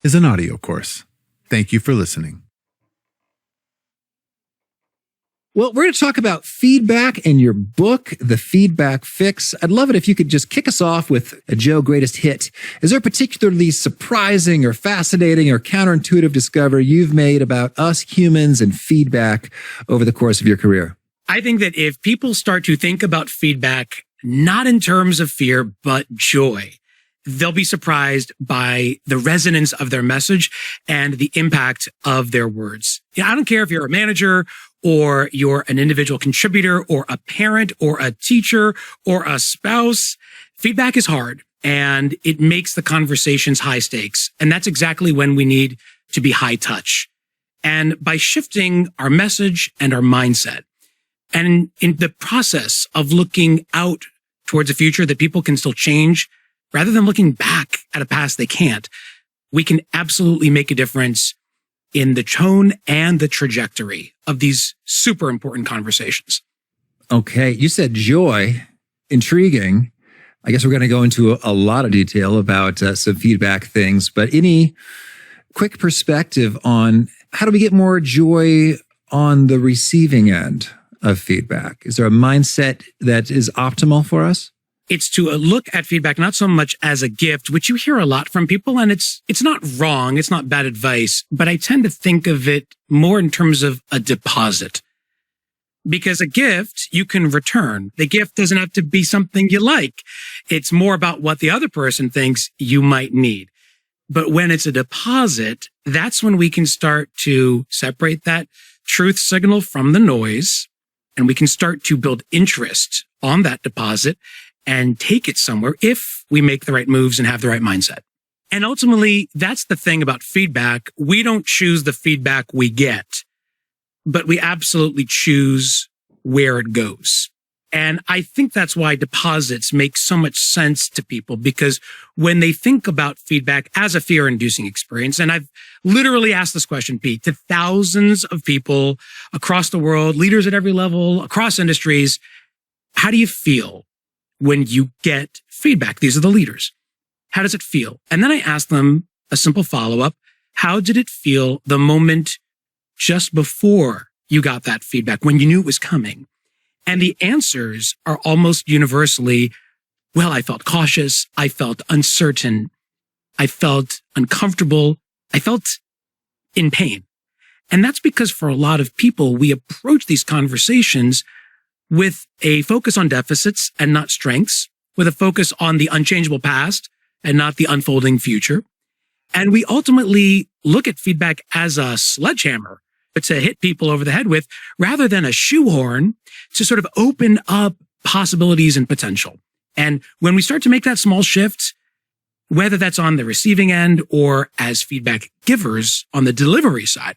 is an audio course. Thank you for listening. Well, we're going to talk about feedback in your book, The Feedback Fix. I'd love it if you could just kick us off with a Joe greatest hit. Is there a particularly surprising or fascinating or counterintuitive discovery you've made about us humans and feedback over the course of your career? I think that if people start to think about feedback, not in terms of fear, but joy, they'll be surprised by the resonance of their message and the impact of their words. I don't care if you're a manager or you're an individual contributor or a parent or a teacher or a spouse. Feedback is hard and it makes the conversations high stakes. And that's exactly when we need to be high touch. And by shifting our message and our mindset, and in the process of looking out towards a future that people can still change, rather than looking back at a past they can't, we can absolutely make a difference in the tone and the trajectory of these super important conversations. Okay. You said joy. Intriguing. I guess we're going to go into a lot of detail about some feedback things, but any quick perspective on how do we get more joy on the receiving end of feedback? Is there a mindset that is optimal for us? It's to look at feedback not so much as a gift, which you hear a lot from people, and it's not wrong, it's not bad advice, but I tend to think of it more in terms of a deposit. Because a gift you can return. The gift doesn't have to be something you like. It's more about what the other person thinks you might need. But when it's a deposit, that's when we can start to separate that truth signal from the noise, and we can start to build interest on that deposit and take it somewhere if we make the right moves and have the right mindset. And ultimately, that's the thing about feedback. We don't choose the feedback we get, but we absolutely choose where it goes. And I think that's why deposits make so much sense to people, because when they think about feedback as a fear-inducing experience, and I've literally asked this question, Pete, to thousands of people across the world, leaders at every level, across industries, how do you feel when you get feedback? These are the leaders. How does it feel? And then I ask them a simple follow-up. How did it feel the moment just before you got that feedback, when you knew it was coming? And the answers are almost universally, well, I felt cautious. I felt uncertain. I felt uncomfortable. I felt in pain. And that's because for a lot of people, we approach these conversations with a focus on deficits and not strengths, with a focus on the unchangeable past and not the unfolding future. And we ultimately look at feedback as a sledgehammer to hit people over the head with, rather than a shoehorn to sort of open up possibilities and potential. And when we start to make that small shift, whether that's on the receiving end or as feedback givers on the delivery side,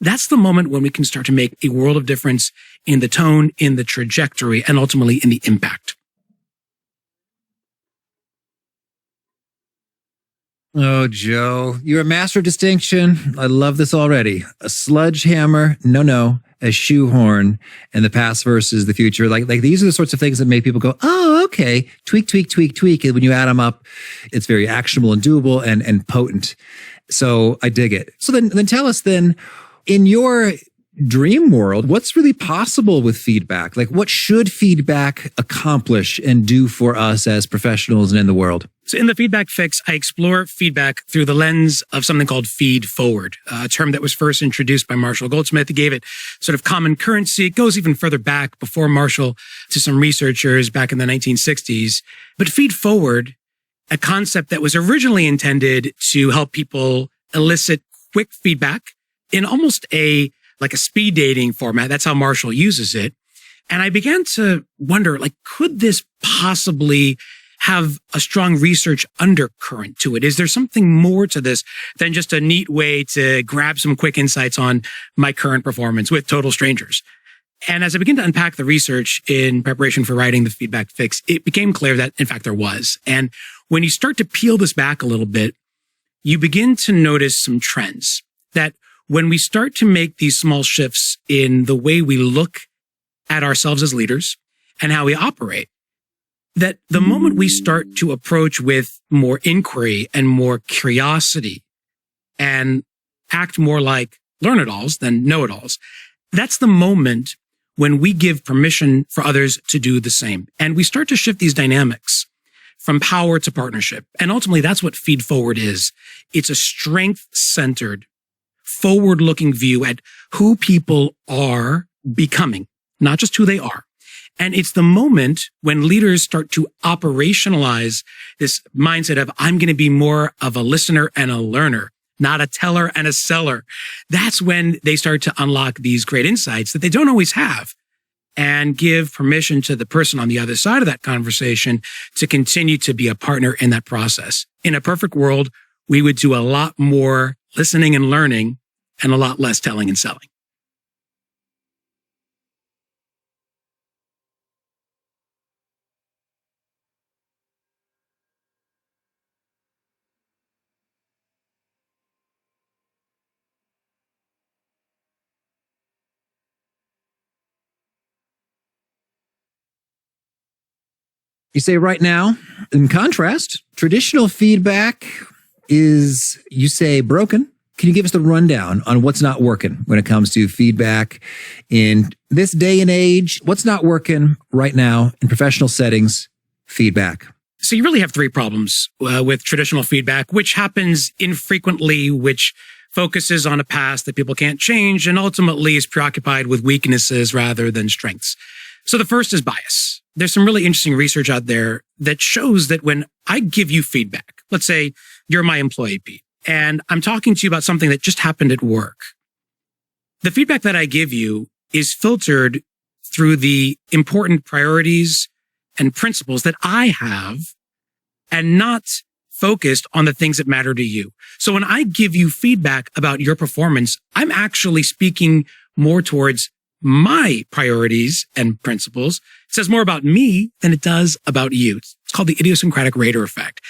that's the moment when we can start to make a world of difference in the tone, in the trajectory, and ultimately in the impact. Oh, Joe, you're a master of distinction. I love this already. A sledgehammer, no, a shoehorn, and the past versus the future. Like these are the sorts of things that make people go, oh, okay, tweak. And when you add them up, it's very actionable and doable and potent. So I dig it. So then tell us then, in your dream world, what's really possible with feedback? Like, what should feedback accomplish and do for us as professionals and in the world? So in the Feedback Fix, I explore feedback through the lens of something called feed forward, a term that was first introduced by Marshall Goldsmith. He gave it sort of common currency. It goes even further back before Marshall to some researchers back in the 1960s. But feed forward, a concept that was originally intended to help people elicit quick feedback in almost a speed dating format. That's how Marshall uses it. And I began to wonder, could this possibly have a strong research undercurrent to it? Is there something more to this than just a neat way to grab some quick insights on my current performance with total strangers? And as I began to unpack the research in preparation for writing the Feedback Fix, it became clear that, in fact, there was. And when you start to peel this back a little bit, you begin to notice some trends that when we start to make these small shifts in the way we look at ourselves as leaders and how we operate, that the moment we start to approach with more inquiry and more curiosity and act more like learn-it-alls than know-it-alls. That's the moment when we give permission for others to do the same. And we start to shift these dynamics from power to partnership. And ultimately, that's what Feed Forward is. It's a strength-centered, forward-looking view at who people are becoming, not just who they are. And it's the moment when leaders start to operationalize this mindset of, I'm going to be more of a listener and a learner, not a teller and a seller. That's when they start to unlock these great insights that they don't always have, and give permission to the person on the other side of that conversation to continue to be a partner in that process. In a perfect world, we would do a lot more listening and learning and a lot less telling and selling. You say right now, in contrast, traditional feedback is, you say, broken. Can you give us the rundown on what's not working when it comes to feedback in this day and age? What's not working right now in professional settings, feedback? So you really have three problems with traditional feedback, which happens infrequently, which focuses on a past that people can't change, and ultimately is preoccupied with weaknesses rather than strengths. So the first is bias. There's some really interesting research out there that shows that when I give you feedback, let's say you're my employee, Pete, and I'm talking to you about something that just happened at work, the feedback that I give you is filtered through the important priorities and principles that I have, and not focused on the things that matter to you. So when I give you feedback about your performance, I'm actually speaking more towards my priorities and principles. It says more about me than it does about you. It's called the idiosyncratic rater effect.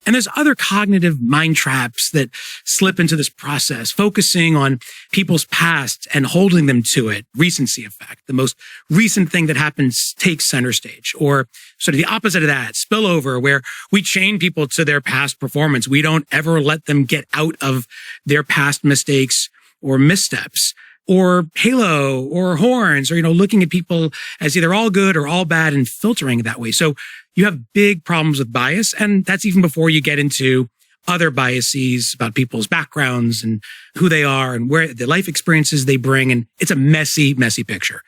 And there's other cognitive mind traps that slip into this process, focusing on people's past and holding them to it. Recency effect. The most recent thing that happens takes center stage. Or sort of the opposite of that, spillover, where we chain people to their past performance. We don't ever let them get out of their past mistakes or missteps. Or halo or horns, or, looking at people as either all good or all bad and filtering it that way. So you have big problems with bias. And that's even before you get into other biases about people's backgrounds and who they are and where the life experiences they bring. And it's a messy, messy picture.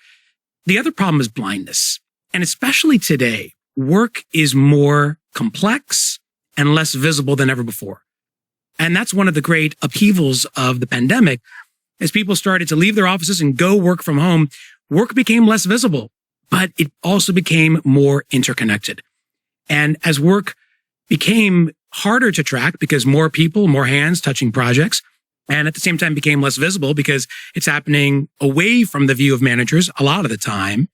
The other problem is blindness. And especially today, work is more complex and less visible than ever before. And that's one of the great upheavals of the pandemic. As people started to leave their offices and go work from home, work became less visible, but it also became more interconnected. And as work became harder to track because more people, more hands touching projects, and at the same time became less visible because it's happening away from the view of managers a lot of the time.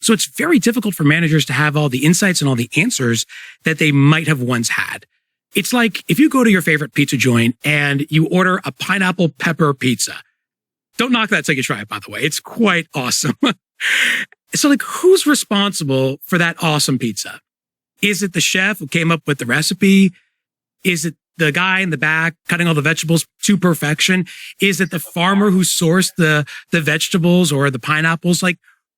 So it's very difficult for managers to have all the insights and all the answers that they might have once had. It's like if you go to your favorite pizza joint and you order a pineapple pepper pizza. Don't knock that till you try it, by the way. It's quite awesome. So who's responsible for that awesome pizza? Is it the chef who came up with the recipe? Is it the guy in the back cutting all the vegetables to perfection? Is it the farmer who sourced the vegetables or the pineapples?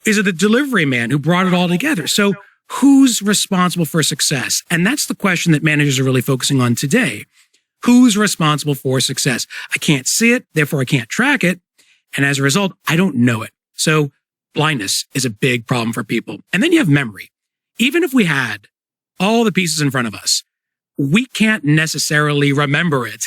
Is it the delivery man who brought it all together? So who's responsible for success? And that's the question that managers are really focusing on today. Who's responsible for success? I can't see it, therefore I can't track it. And as a result, I don't know it. So blindness is a big problem for people. And then you have memory. Even if we had all the pieces in front of us, we can't necessarily remember it.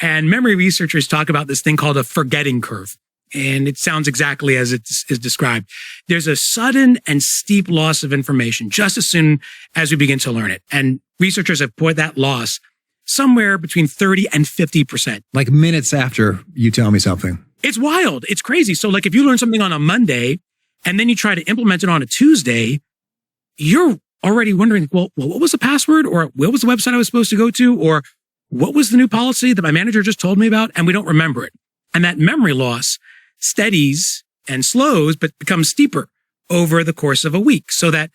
And memory researchers talk about this thing called a forgetting curve. And it sounds exactly as it is described. There's a sudden and steep loss of information just as soon as we begin to learn it. And researchers have put that loss somewhere between 30 and 50%. Like minutes after you tell me something. It's wild. It's crazy. So if you learn something on a Monday and then you try to implement it on a Tuesday, you're already wondering, well, what was the password? Or what was the website I was supposed to go to? Or what was the new policy that my manager just told me about? And we don't remember it. And that memory loss steadies and slows, but becomes steeper over the course of a week. So that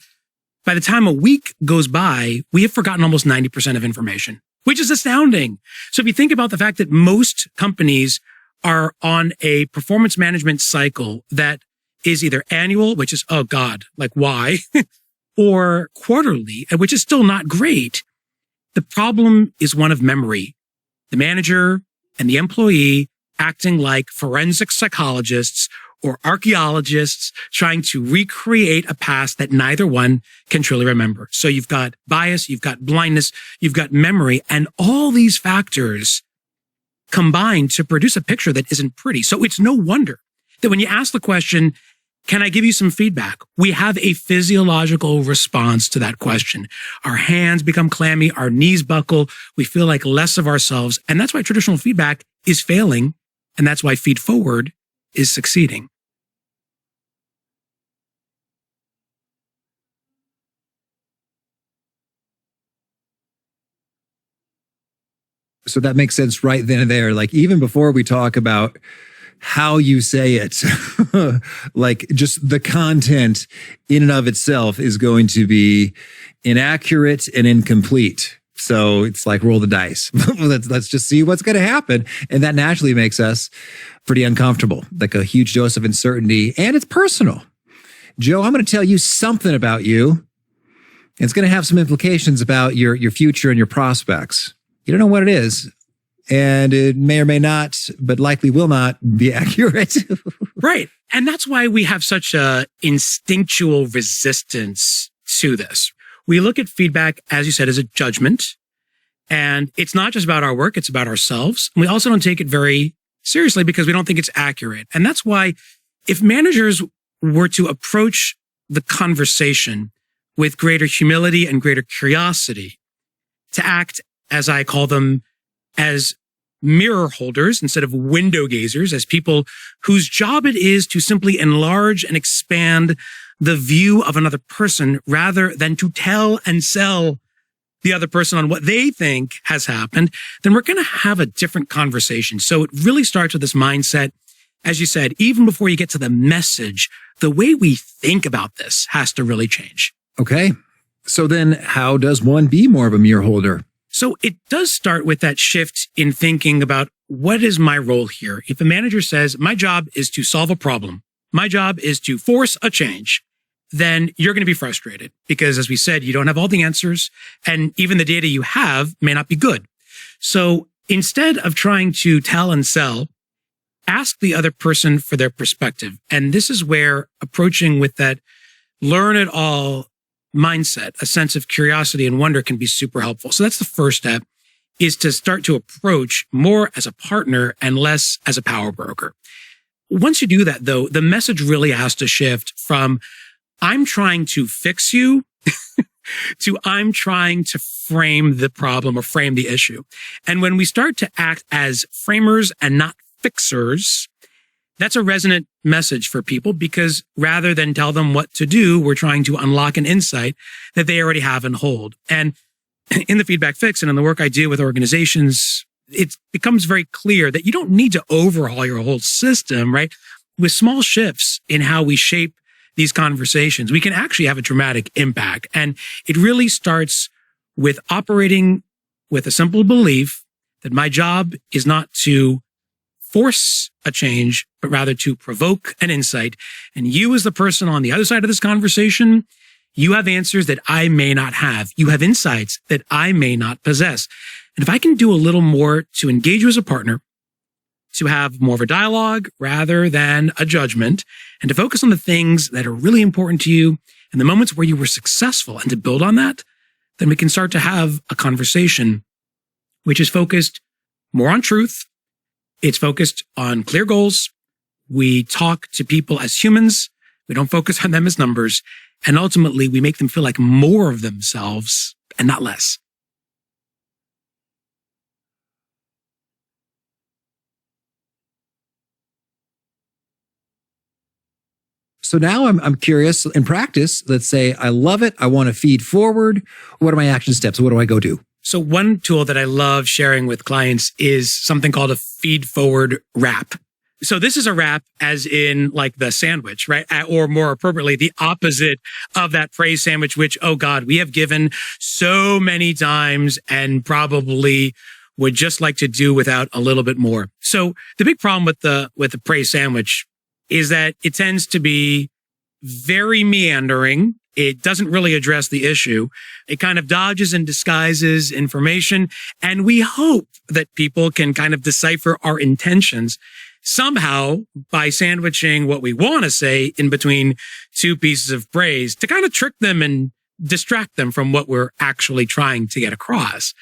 by the time a week goes by, we have forgotten almost 90% of information. which is astounding. So if you think about the fact that most companies are on a performance management cycle that is either annual, which is, oh God, like why? Or quarterly, which is still not great. The problem is one of memory. The manager and the employee acting like forensic psychologists or archaeologists trying to recreate a past that neither one can truly remember. So you've got bias, you've got blindness, you've got memory, and all these factors combine to produce a picture that isn't pretty. So it's no wonder that when you ask the question, can I give you some feedback? We have a physiological response to that question. Our hands become clammy, our knees buckle, we feel like less of ourselves. And that's why traditional feedback is failing. And that's why feed forward is succeeding. So that makes sense right then and there. Like even before we talk about how you say it, like just the content in and of itself is going to be inaccurate and incomplete. So it's like roll the dice. Let's just see what's going to happen. And that naturally makes us pretty uncomfortable, like a huge dose of uncertainty. And it's personal. Joe, I'm going to tell you something about you. It's going to have some implications about your future and your prospects. You don't know what it is. And it may or may not, but likely will not be accurate. Right. And that's why we have such a instinctual resistance to this. We look at feedback, as you said, as a judgment. And it's not just about our work, it's about ourselves. We also don't take it very seriously because we don't think it's accurate. And that's why if managers were to approach the conversation with greater humility and greater curiosity, to act, as I call them, as mirror holders instead of window gazers, as people whose job it is to simply enlarge and expand the view of another person rather than to tell and sell the other person on what they think has happened, then we're going to have a different conversation. So it really starts with this mindset. As you said, even before you get to the message, the way we think about this has to really change. Okay. So then how does one be more of a mirror holder? So it does start with that shift in thinking about what is my role here? If a manager says, my job is to solve a problem, my job is to force a change, then you're going to be frustrated because, as we said, you don't have all the answers and even the data you have may not be good. So instead of trying to tell and sell, ask the other person for their perspective. And this is where approaching with that learn it all mindset, a sense of curiosity and wonder can be super helpful. So that's the first step, is to start to approach more as a partner and less as a power broker. Once you do that, though, the message really has to shift from I'm trying to fix you to I'm trying to frame the problem or frame the issue. And when we start to act as framers and not fixers, that's a resonant message for people because rather than tell them what to do, we're trying to unlock an insight that they already have and hold. And in the Feedback Fix and in the work I do with organizations, it becomes very clear that you don't need to overhaul your whole system, right? With small shifts in how we shape these conversations, we can actually have a dramatic impact. And it really starts with operating with a simple belief that my job is not to force a change, but rather to provoke an insight. And you as the person on the other side of this conversation, you have answers that I may not have. You have insights that I may not possess. And if I can do a little more to engage you as a partner, to have more of a dialogue rather than a judgment, and to focus on the things that are really important to you and the moments where you were successful and to build on that, then we can start to have a conversation which is focused more on truth. It's focused on clear goals. We talk to people as humans. We don't focus on them as numbers. And ultimately, we make them feel like more of themselves and not less. So now I'm curious in practice. Let's say I love it. I want to feed forward. What are my action steps? What do I go do? So one tool that I love sharing with clients is something called a feed forward wrap. So this is a wrap as in like the sandwich, right? Or more appropriately, the opposite of that praise sandwich, which, oh God, we have given so many times and probably would just like to do without a little bit more. So the big problem with the praise sandwich is that it tends to be very meandering. It doesn't really address the issue. It kind of dodges and disguises information. And we hope that people can kind of decipher our intentions somehow by sandwiching what we want to say in between two pieces of praise to kind of trick them and distract them from what we're actually trying to get across.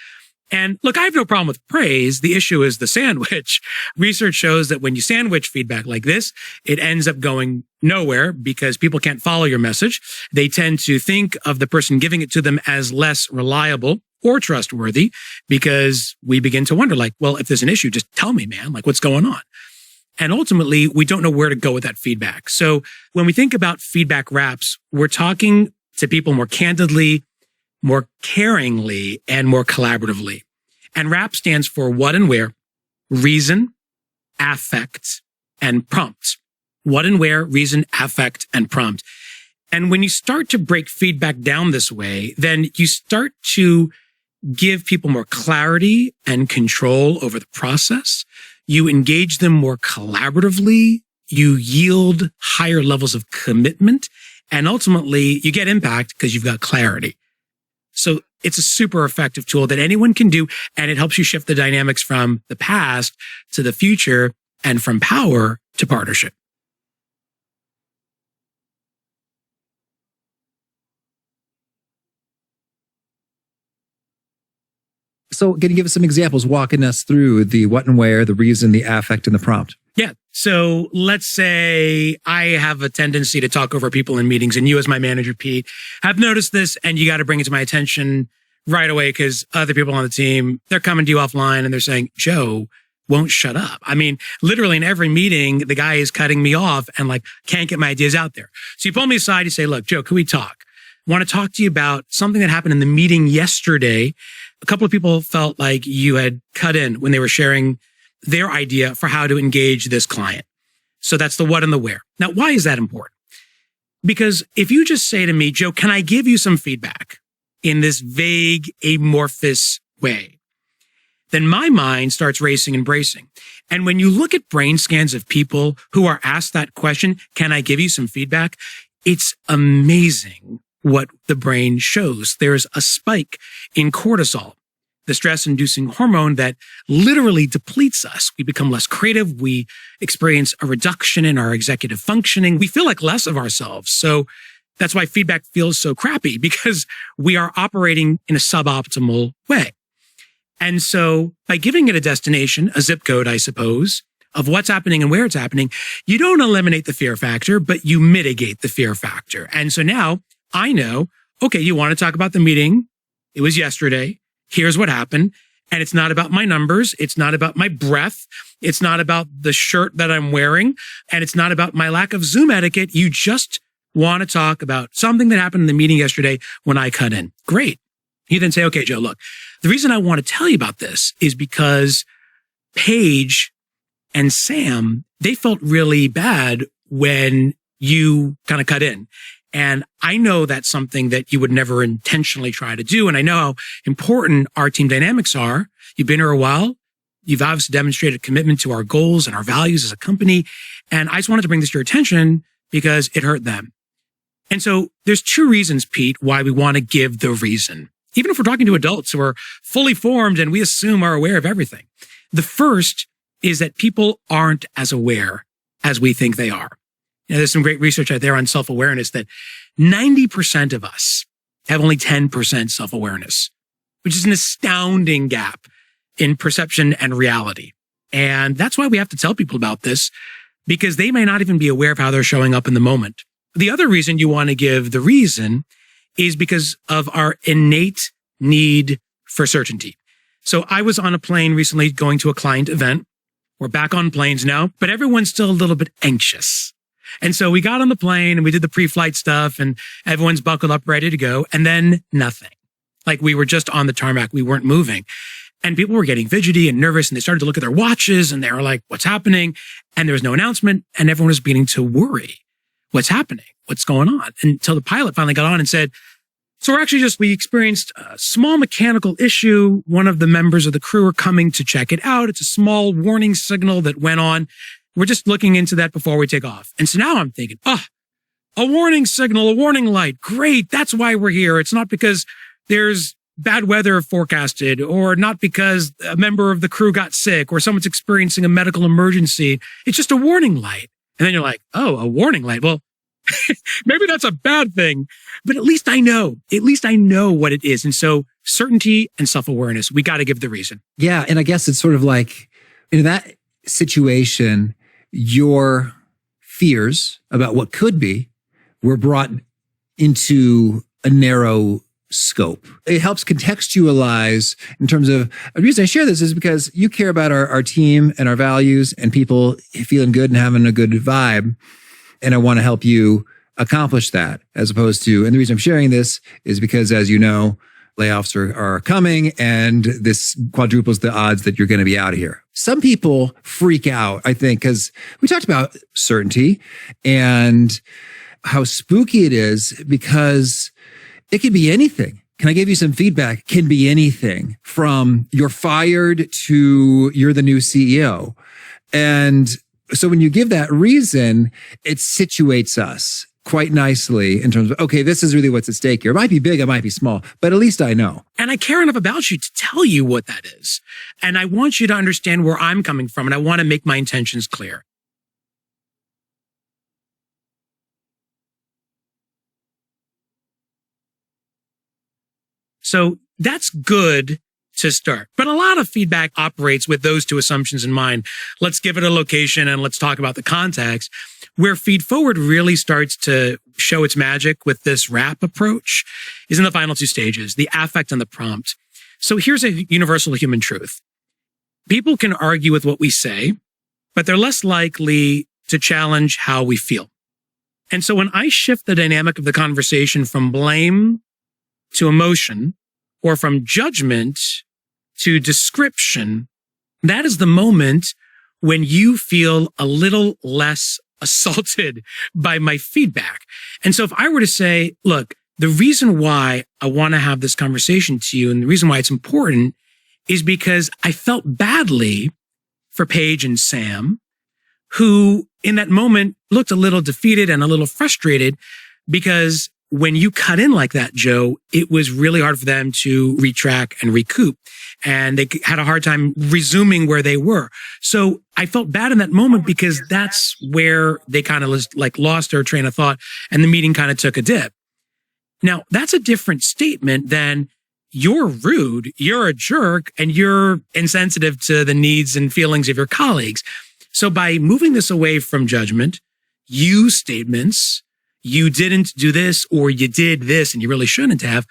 And look, I have no problem with praise. The issue is the sandwich. Research shows that when you sandwich feedback like this, it ends up going nowhere because people can't follow your message. They tend to think of the person giving it to them as less reliable or trustworthy because we begin to wonder like, well, if there's an issue, just tell me, man, like what's going on? And ultimately, we don't know where to go with that feedback. So when we think about feedback wraps, we're talking to people more candidly, more caringly, and more collaboratively. And WRAP stands for what and where, reason, affect, and prompt. What and where, reason, affect, and prompt. And when you start to break feedback down this way, then you start to give people more clarity and control over the process. You engage them more collaboratively. You yield higher levels of commitment. And ultimately, you get impact because you've got clarity. So it's a super effective tool that anyone can do. And it helps you shift the dynamics from the past to the future and from power to partnership. So can you give us some examples walking us through the what and where, the reason, the affect, and the prompt? Yeah. So let's say I have a tendency to talk over people in meetings, and you as my manager, Pete, have noticed this, and you got to bring it to my attention right away because other people on the team, they're coming to you offline and they're saying, Joe won't shut up. I mean, literally in every meeting, the guy is cutting me off and like can't get my ideas out there. So you pull me aside, you say, look, Joe, can we talk? I want to talk to you about something that happened in the meeting yesterday. A couple of people felt like you had cut in when they were sharing their idea for how to engage this client. So that's the what and the where. Now, why is that important? Because if you just say to me, Joe, can I give you some feedback in this vague, amorphous way? Then my mind starts racing and bracing. And when you look at brain scans of people who are asked that question, can I give you some feedback? It's amazing what the brain shows. There's a spike in cortisol, the stress-inducing hormone that literally depletes us. We become less creative. We experience a reduction in our executive functioning. We feel like less of ourselves. So that's why feedback feels so crappy, because we are operating in a suboptimal way. And so by giving it a destination, a zip code, I suppose, of what's happening and where it's happening, you don't eliminate the fear factor, but you mitigate the fear factor. And so now I know, okay, you want to talk about the meeting. It was yesterday. Here's what happened. And it's not about my numbers. It's not about my breath. It's not about the shirt that I'm wearing. And it's not about my lack of Zoom etiquette. You just want to talk about something that happened in the meeting yesterday when I cut in. Great. You then say, okay, Joe, look, the reason I want to tell you about this is because Paige and Sam, they felt really bad when you kind of cut in. And I know that's something that you would never intentionally try to do. And I know how important our team dynamics are. You've been here a while. You've obviously demonstrated commitment to our goals and our values as a company. And I just wanted to bring this to your attention because it hurt them. And so there's two reasons, Pete, why we want to give the reason. Even if we're talking to adults who are fully formed and we assume are aware of everything. The first is that people aren't as aware as we think they are. You know, there's some great research out there on self-awareness that 90% of us have only 10% self-awareness, which is an astounding gap in perception and reality. And that's why we have to tell people about this, because they may not even be aware of how they're showing up in the moment. The other reason you want to give the reason is because of our innate need for certainty. So I was on a plane recently going to a client event. We're back on planes now, but everyone's still a little bit anxious. And so we got on the plane and we did the pre-flight stuff and everyone's buckled up, ready to go. And then nothing. Like we were just on the tarmac. We weren't moving. And people were getting fidgety and nervous, and they started to look at their watches, and they were like, what's happening? And there was no announcement, and everyone was beginning to worry. What's happening? What's going on? Until the pilot finally got on and said, so we experienced a small mechanical issue. One of the members of the crew are coming to check it out. It's a small warning signal that went on. We're just looking into that before we take off. And so now I'm thinking, a warning signal, a warning light. Great. That's why we're here. It's not because there's bad weather forecasted, or not because a member of the crew got sick, or someone's experiencing a medical emergency. It's just a warning light. And then you're like, oh, a warning light. Well, maybe that's a bad thing, but at least I know what it is. And so certainty and self-awareness, we got to give the reason. Yeah. And I guess it's sort of like in that situation, your fears about what could be were brought into a narrow scope. It helps contextualize in terms of the reason I share this is because you care about our team and our values and people feeling good and having a good vibe. And I want to help you accomplish that as opposed to, and the reason I'm sharing this is because, as you know, layoffs are coming and this quadruples the odds that you're going to be out of here. Some people freak out, I think, because we talked about certainty and how spooky it is because it could be anything. Can I give you some feedback? Can be anything from you're fired to you're the new CEO. And so when you give that reason, it situates us quite nicely in terms of, okay, this is really what's at stake here. It might be big, it might be small, but at least I know. And I care enough about you to tell you what that is. And I want you to understand where I'm coming from, and I want to make my intentions clear. So that's good to start. But a lot of feedback operates with those two assumptions in mind. Let's give it a location and let's talk about the context. Where Feed Forward really starts to show its magic with this wrap approach is in the final two stages, the affect and the prompt. So here's a universal human truth. People can argue with what we say, but they're less likely to challenge how we feel. And so when I shift the dynamic of the conversation from blame to emotion, or from judgment to description, that is the moment when you feel a little less assaulted by my feedback. And so if I were to say, look, the reason why I want to have this conversation to you and the reason why it's important is because I felt badly for Paige and Sam, who in that moment looked a little defeated and a little frustrated because when you cut in like that, Joe, it was really hard for them to retrack and recoup. And they had a hard time resuming where they were. So I felt bad in that moment because that's where they kind of lost their train of thought and the meeting kind of took a dip. Now, that's a different statement than you're rude, you're a jerk, and you're insensitive to the needs and feelings of your colleagues. So by moving this away from judgment, you statements, you didn't do this or you did this and you really shouldn't have,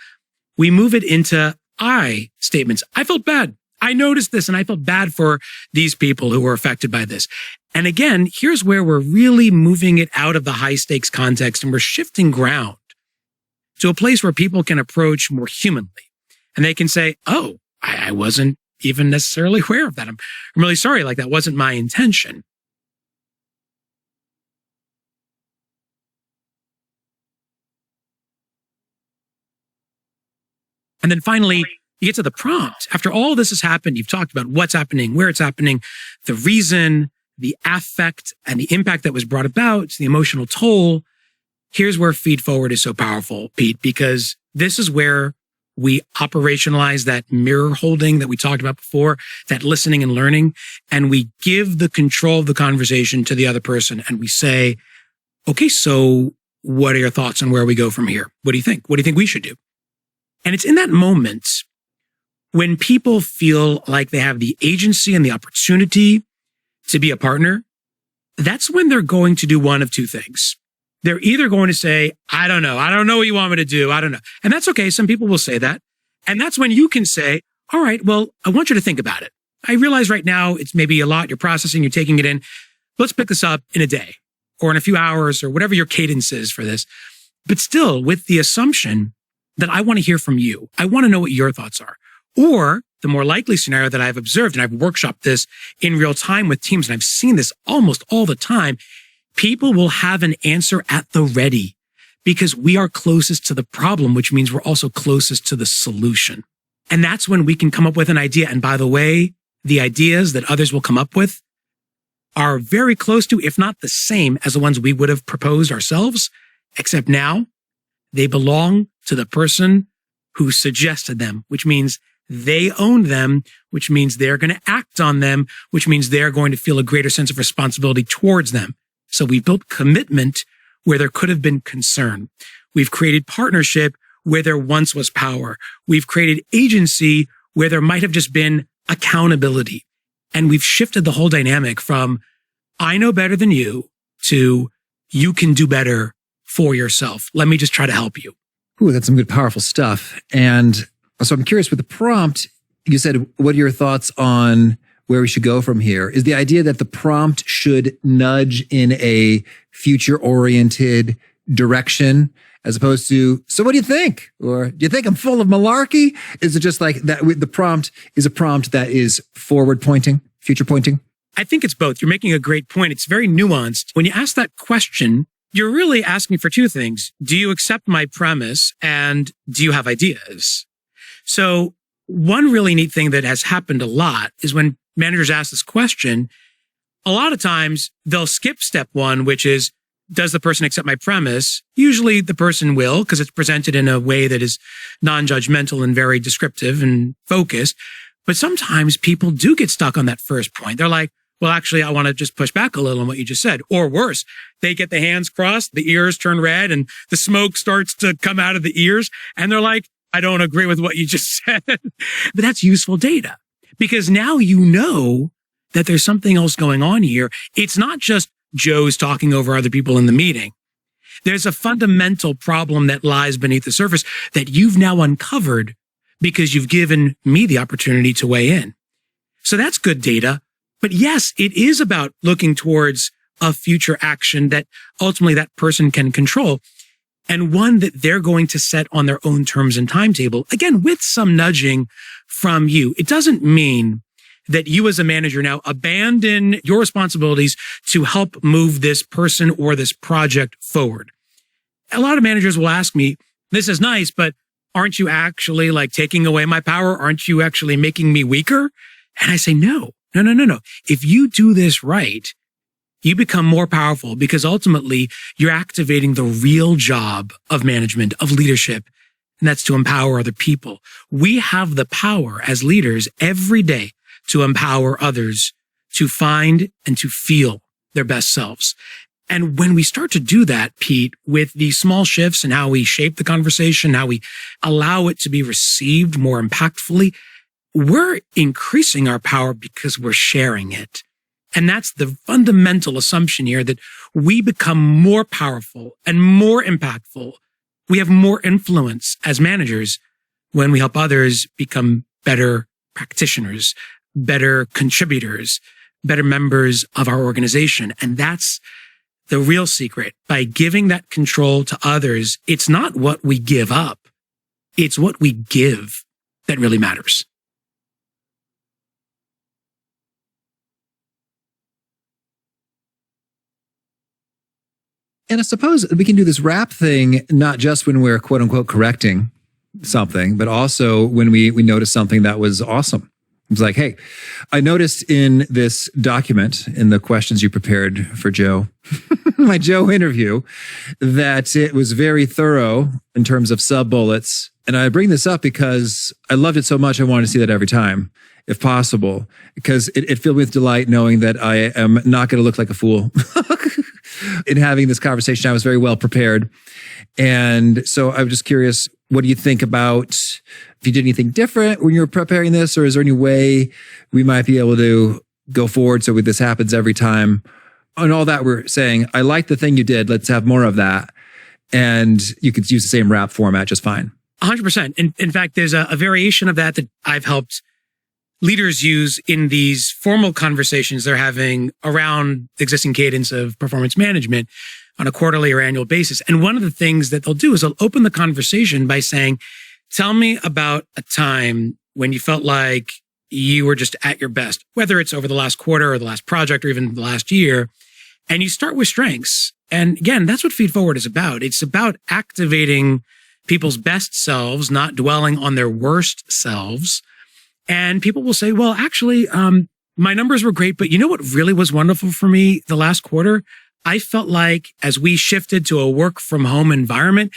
we move it into I statements. I felt bad. I noticed this and I felt bad for these people who were affected by this. And again, here's where we're really moving it out of the high stakes context and we're shifting ground to a place where people can approach more humanly. And they can say, oh, I wasn't even necessarily aware of that. I'm really sorry. Like that wasn't my intention. And then finally, you get to the prompt. After all this has happened, you've talked about what's happening, where it's happening, the reason, the affect, and the impact that was brought about, the emotional toll. Here's where Feed Forward is so powerful, Pete, because this is where we operationalize that mirror holding that we talked about before, that listening and learning, and we give the control of the conversation to the other person. And we say, okay, so what are your thoughts on where we go from here? What do you think? What do you think we should do? And it's in that moment when people feel like they have the agency and the opportunity to be a partner, that's when they're going to do one of two things. They're either going to say, I don't know what you want me to do. I don't know. And that's okay. Some people will say that. And that's when you can say, all right, well, I want you to think about it. I realize right now it's maybe a lot. You're processing, you're taking it in. Let's pick this up in a day or in a few hours or whatever your cadence is for this. But still with the assumption that I want to hear from you. I want to know what your thoughts are. Or the more likely scenario that I've observed, and I've workshopped this in real time with teams, and I've seen this almost all the time, people will have an answer at the ready because we are closest to the problem, which means we're also closest to the solution. And that's when we can come up with an idea. And by the way, the ideas that others will come up with are very close to, if not the same as the ones we would have proposed ourselves, except now they belong to the person who suggested them, which means they own them, which means they're going to act on them, which means they're going to feel a greater sense of responsibility towards them. So we built commitment where there could have been concern. We've created partnership where there once was power. We've created agency where there might have just been accountability. And we've shifted the whole dynamic from I know better than you to you can do better for yourself. Let me just try to help you. Ooh, that's some good, powerful stuff. And so I'm curious with the prompt, you said, what are your thoughts on where we should go from here? Is the idea that the prompt should nudge in a future-oriented direction as opposed to, so what do you think? Or do you think I'm full of malarkey? Is it just like that the prompt is a prompt that is forward-pointing, future-pointing? I think it's both. You're making a great point. It's very nuanced. When you ask that question, you're really asking for two things. Do you accept my premise? And do you have ideas? So one really neat thing that has happened a lot is when managers ask this question, a lot of times they'll skip step one, which is, does the person accept my premise? Usually the person will, because it's presented in a way that is non-judgmental and very descriptive and focused. But sometimes people do get stuck on that first point. They're like, well, actually, I want to just push back a little on what you just said. Or worse, they get the hands crossed, the ears turn red, and the smoke starts to come out of the ears. And they're like, I don't agree with what you just said. But that's useful data because now you know that there's something else going on here. It's not just Joe's talking over other people in the meeting. There's a fundamental problem that lies beneath the surface that you've now uncovered because you've given me the opportunity to weigh in. So that's good data. But yes, it is about looking towards a future action that ultimately that person can control and one that they're going to set on their own terms and timetable. Again, with some nudging from you. It doesn't mean that you as a manager now abandon your responsibilities to help move this person or this project forward. A lot of managers will ask me, this is nice, but aren't you actually like taking away my power? Aren't you actually making me weaker? And I say, no. If you do this right, you become more powerful because ultimately you're activating the real job of management, of leadership, and that's to empower other people. We have the power as leaders every day to empower others to find and to feel their best selves. And when we start to do that, Pete, with these small shifts and how we shape the conversation, how we allow it to be received more impactfully, we're increasing our power because we're sharing it. And that's the fundamental assumption here, that we become more powerful and more impactful. We have more influence as managers when we help others become better practitioners, better contributors, better members of our organization. And that's the real secret. By giving that control to others, it's not what we give up. It's what we give that really matters. And I suppose we can do this wrap thing, not just when we're quote unquote correcting something, but also when we notice something that was awesome. It's like, hey, I noticed in this document, in the questions you prepared for Joe, my Joe interview, that it was very thorough in terms of sub-bullets. And I bring this up because I loved it so much. I wanted to see that every time, if possible, because it filled me with delight knowing that I am not going to look like a fool. In having this conversation, I was very well prepared. And so I was just curious, what do you think about if you did anything different when you were preparing this, or is there any way we might be able to go forward so this happens every time? And all that we're saying, I like the thing you did. Let's have more of that. And you could use the same wrap format just fine. 100%. In fact, there's a variation of that I've helped leaders use in these formal conversations they're having around the existing cadence of performance management on a quarterly or annual basis. And one of the things that they'll do is they'll open the conversation by saying, tell me about a time when you felt like you were just at your best, whether it's over the last quarter or the last project or even the last year, and you start with strengths. And again, that's what Feed Forward is about. It's about activating people's best selves, not dwelling on their worst selves. And people will say, well, actually, my numbers were great, but you know what really was wonderful for me the last quarter? I felt like as we shifted to a work from home environment,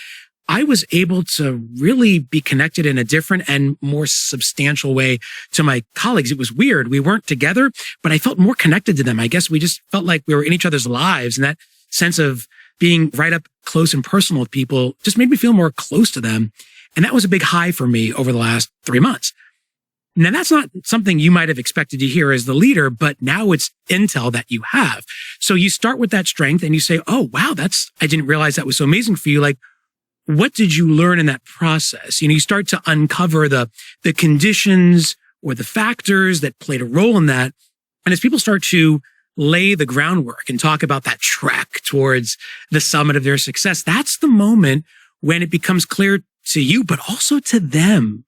I was able to really be connected in a different and more substantial way to my colleagues. It was weird. We weren't together, but I felt more connected to them. I guess we just felt like we were in each other's lives, and that sense of being right up close and personal with people just made me feel more close to them. And that was a big high for me over the last 3 months. Now, that's not something you might have expected to hear as the leader, but now it's intel that you have. So you start with that strength and you say, oh, wow, I didn't realize that was so amazing for you. Like, what did you learn in that process? You start to uncover the conditions or the factors that played a role in that. And as people start to lay the groundwork and talk about that trek towards the summit of their success, that's the moment when it becomes clear to you, but also to them,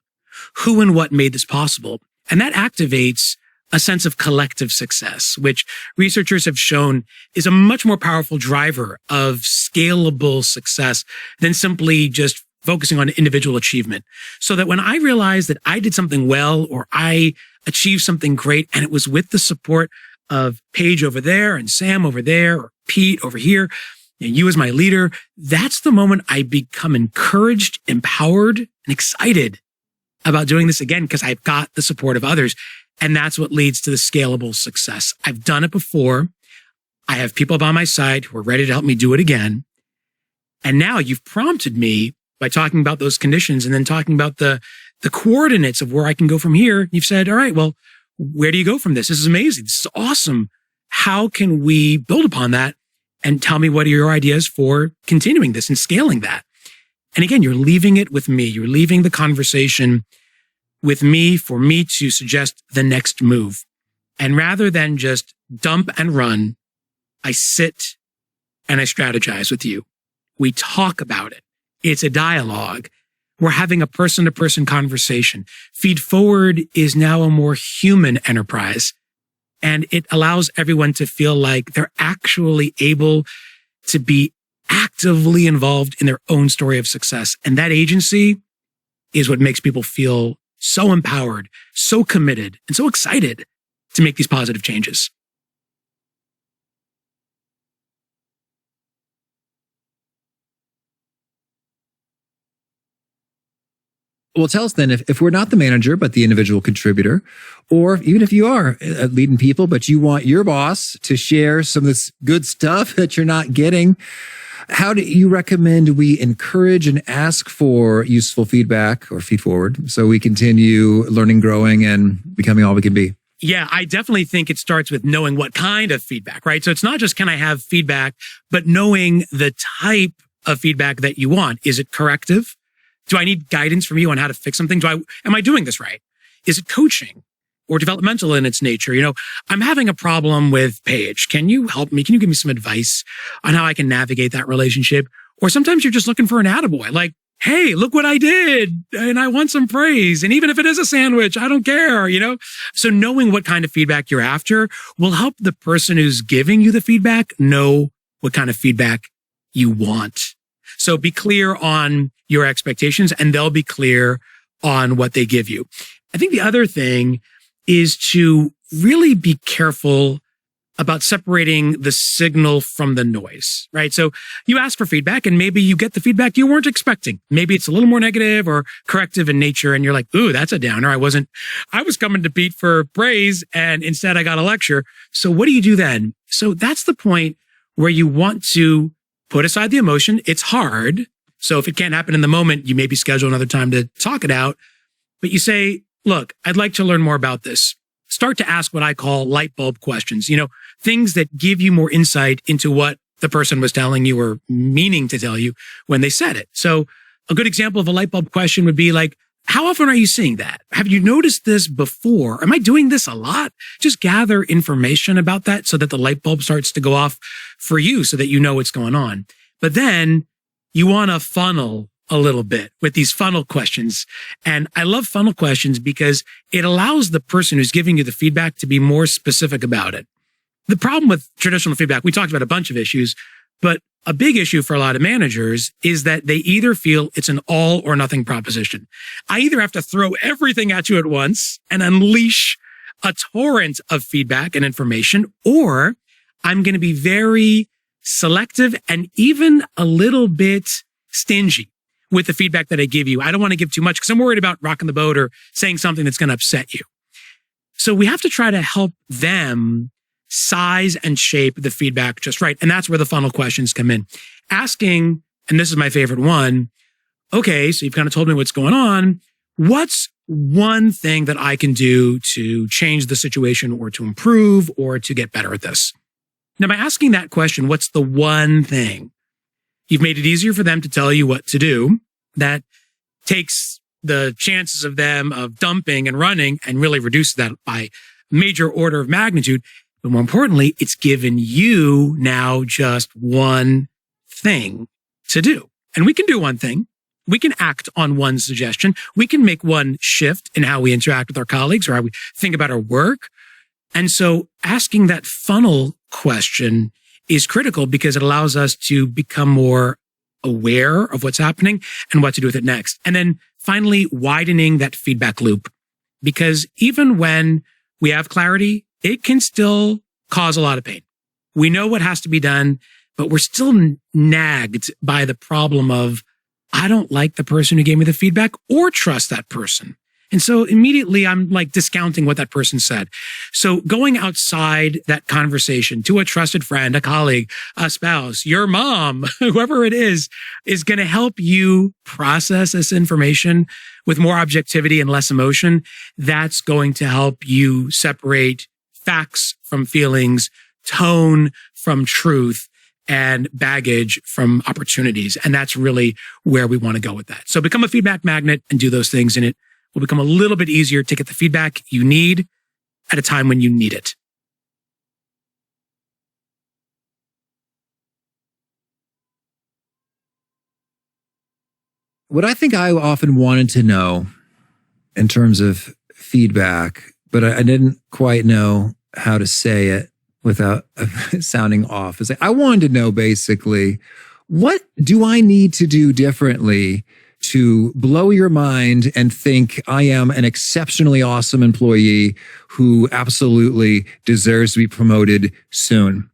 who and what made this possible. And that activates a sense of collective success, which researchers have shown is a much more powerful driver of scalable success than simply just focusing on individual achievement. So that when I realized that I did something well, or I achieved something great, and it was with the support of Paige over there and Sam over there, or Pete over here, and you as my leader, that's the moment I become encouraged, empowered, and excited about doing this again, because I've got the support of others. And that's what leads to the scalable success. I've done it before. I have people by my side who are ready to help me do it again. And now you've prompted me by talking about those conditions and then talking about the coordinates of where I can go from here. You've said, all right, well, where do you go from this? This is amazing. This is awesome. How can we build upon that? And tell me, what are your ideas for continuing this and scaling that? And again, you're leaving it with me. You're leaving the conversation with me for me to suggest the next move. And rather than just dump and run, I sit and I strategize with you. We talk about it. It's a dialogue. We're having a person-to-person conversation. Feed Forward is now a more human enterprise, and it allows everyone to feel like they're actually able to be actively involved in their own story of success. And that agency is what makes people feel so empowered, so committed, and so excited to make these positive changes. Well, tell us then, if we're not the manager, but the individual contributor, or even if you are leading people, but you want your boss to share some of this good stuff that you're not getting, how do you recommend we encourage and ask for useful feedback or feed forward so we continue learning, growing, and becoming all we can be? Yeah, I definitely think it starts with knowing what kind of feedback, right? So it's not just, can I have feedback, but knowing the type of feedback that you want. Is it corrective? Do I need guidance from you on how to fix something? Am I doing this right? Is it coaching or developmental in its nature? I'm having a problem with Paige. Can you help me? Can you give me some advice on how I can navigate that relationship? Or sometimes you're just looking for an attaboy, like, hey, look what I did, and I want some praise. And even if it is a sandwich, I don't care, So knowing what kind of feedback you're after will help the person who's giving you the feedback know what kind of feedback you want. So be clear on your expectations, and they'll be clear on what they give you. I think the other thing is to really be careful about separating the signal from the noise, right? So you ask for feedback and maybe you get the feedback you weren't expecting. Maybe it's a little more negative or corrective in nature. And you're like, ooh, that's a downer. I was coming to Pete for praise and instead I got a lecture. So what do you do then? So that's the point where you want to put aside the emotion. It's hard. So if it can't happen in the moment, you maybe schedule another time to talk it out. But you say, look, I'd like to learn more about this. Start to ask what I call light bulb questions, things that give you more insight into what the person was telling you or meaning to tell you when they said it. So a good example of a light bulb question would be like, how often are you seeing that? Have you noticed this before? Am I doing this a lot? Just gather information about that so that the light bulb starts to go off for you so that you know what's going on. But then you want to funnel a little bit with these funnel questions. And I love funnel questions because it allows the person who's giving you the feedback to be more specific about it. The problem with traditional feedback, we talked about a bunch of issues, but a big issue for a lot of managers is that they either feel it's an all or nothing proposition. I either have to throw everything at you at once and unleash a torrent of feedback and information, or I'm going to be very selective and even a little bit stingy with the feedback that I give you. I don't want to give too much because I'm worried about rocking the boat or saying something that's going to upset you. So we have to try to help them size and shape the feedback just right. And that's where the funnel questions come in. Asking, and this is my favorite one, okay, so you've kind of told me what's going on. What's one thing that I can do to change the situation or to improve or to get better at this? Now, by asking that question, what's the one thing? You've made it easier for them to tell you what to do. That takes the chances of them of dumping and running and really reduces that by major order of magnitude. But more importantly, it's given you now just one thing to do. And we can do one thing. We can act on one suggestion. We can make one shift in how we interact with our colleagues or how we think about our work. And so asking that funnel question is critical because it allows us to become more aware of what's happening and what to do with it next. And then finally, widening that feedback loop. Because even when we have clarity, it can still cause a lot of pain. We know what has to be done, but we're still nagged by the problem of, I don't like the person who gave me the feedback or trust that person. And so immediately I'm like discounting what that person said. So going outside that conversation to a trusted friend, a colleague, a spouse, your mom, whoever it is going to help you process this information with more objectivity and less emotion. That's going to help you separate facts from feelings, tone from truth, and baggage from opportunities. And that's really where we want to go with that. So become a feedback magnet and do those things, and it will become a little bit easier to get the feedback you need at a time when you need it. What I think I often wanted to know in terms of feedback, but I didn't quite know how to say it without sounding off, is I wanted to know basically, what do I need to do differently to blow your mind and think I am an exceptionally awesome employee who absolutely deserves to be promoted soon?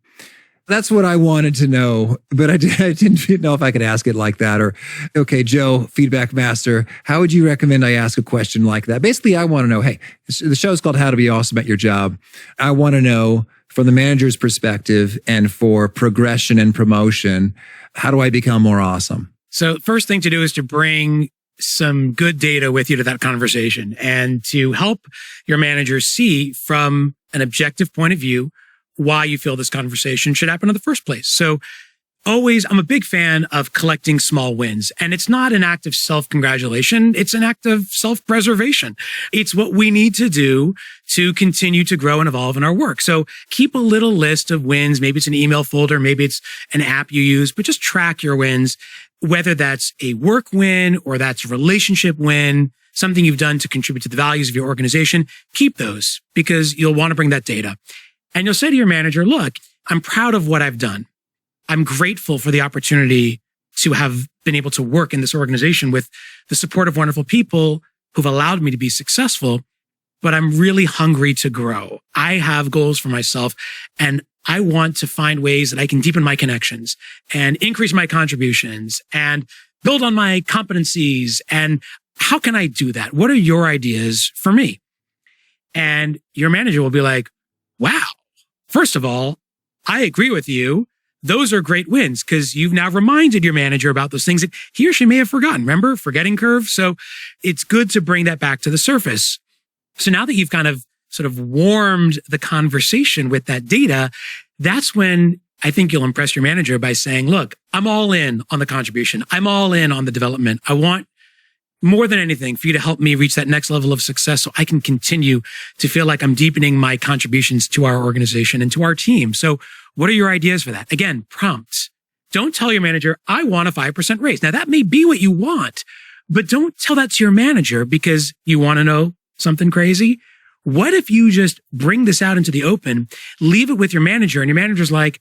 That's what I wanted to know, but I didn't know if I could ask it like that. Or, okay, Joe, feedback master, how would you recommend I ask a question like that? Basically, I want to know, hey, the show's called How to Be Awesome at Your Job. I want to know from the manager's perspective and for progression and promotion, how do I become more awesome? So first thing to do is to bring some good data with you to that conversation and to help your manager see from an objective point of view why you feel this conversation should happen in the first place. So always, I'm a big fan of collecting small wins, and it's not an act of self-congratulation. It's an act of self-preservation. It's what we need to do to continue to grow and evolve in our work. So keep a little list of wins. Maybe it's an email folder. Maybe it's an app you use, but just track your wins, whether that's a work win or that's a relationship win, something you've done to contribute to the values of your organization. Keep those because you'll want to bring that data. And you'll say to your manager, look, I'm proud of what I've done. I'm grateful for the opportunity to have been able to work in this organization with the support of wonderful people who've allowed me to be successful, but I'm really hungry to grow. I have goals for myself, and I want to find ways that I can deepen my connections and increase my contributions and build on my competencies. And how can I do that? What are your ideas for me? And your manager will be like, wow, first of all, I agree with you. Those are great wins because you've now reminded your manager about those things that he or she may have forgotten. Remember, forgetting curve? So it's good to bring that back to the surface. So now that you've kind of sort of warmed the conversation with that data, that's when I think you'll impress your manager by saying, look, I'm all in on the contribution. I'm all in on the development. I want more than anything for you to help me reach that next level of success so I can continue to feel like I'm deepening my contributions to our organization and to our team. So what are your ideas for that? Again, prompts. Don't tell your manager, I want a 5% raise. Now that may be what you want, but don't tell that to your manager because you want to know something crazy. What if you just bring this out into the open, leave it with your manager, and your manager's like,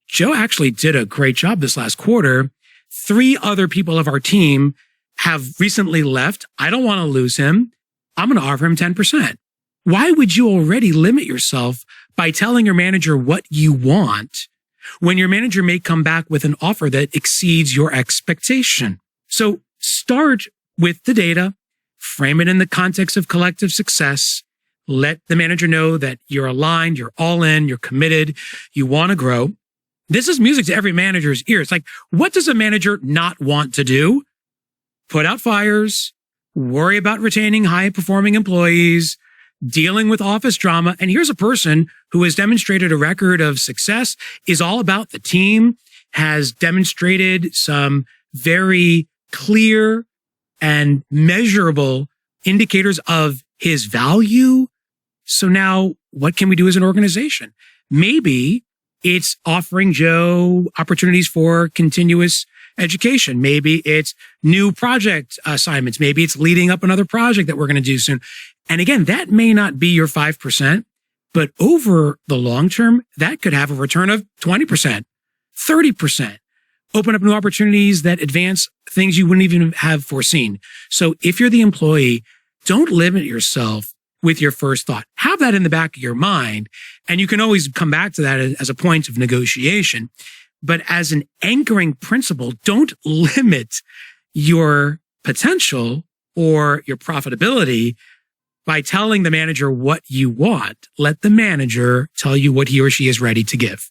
Joe actually did a great job this last quarter. 3 other people of our team have recently left. I don't want to lose him. I'm going to offer him 10%. Why would you already limit yourself by telling your manager what you want when your manager may come back with an offer that exceeds your expectation? So start with the data, frame it in the context of collective success. Let the manager know that you're aligned, you're all in, you're committed, you want to grow. This is music to every manager's ears. Like, what does a manager not want to do? Put out fires, worry about retaining high-performing employees, dealing with office drama. And here's a person who has demonstrated a record of success, is all about the team, has demonstrated some very clear and measurable indicators of his value. So now what can we do as an organization? Maybe it's offering Joe opportunities for continuous education. Maybe it's new project assignments. Maybe it's leading up another project that we're going to do soon. And again, that may not be your 5%, but over the long term, that could have a return of 20%, 30%. Open up new opportunities that advance things you wouldn't even have foreseen. So if you're the employee, don't limit yourself with your first thought. Have that in the back of your mind, and you can always come back to that as a point of negotiation. But as an anchoring principle, don't limit your potential or your profitability by telling the manager what you want. Let the manager tell you what he or she is ready to give.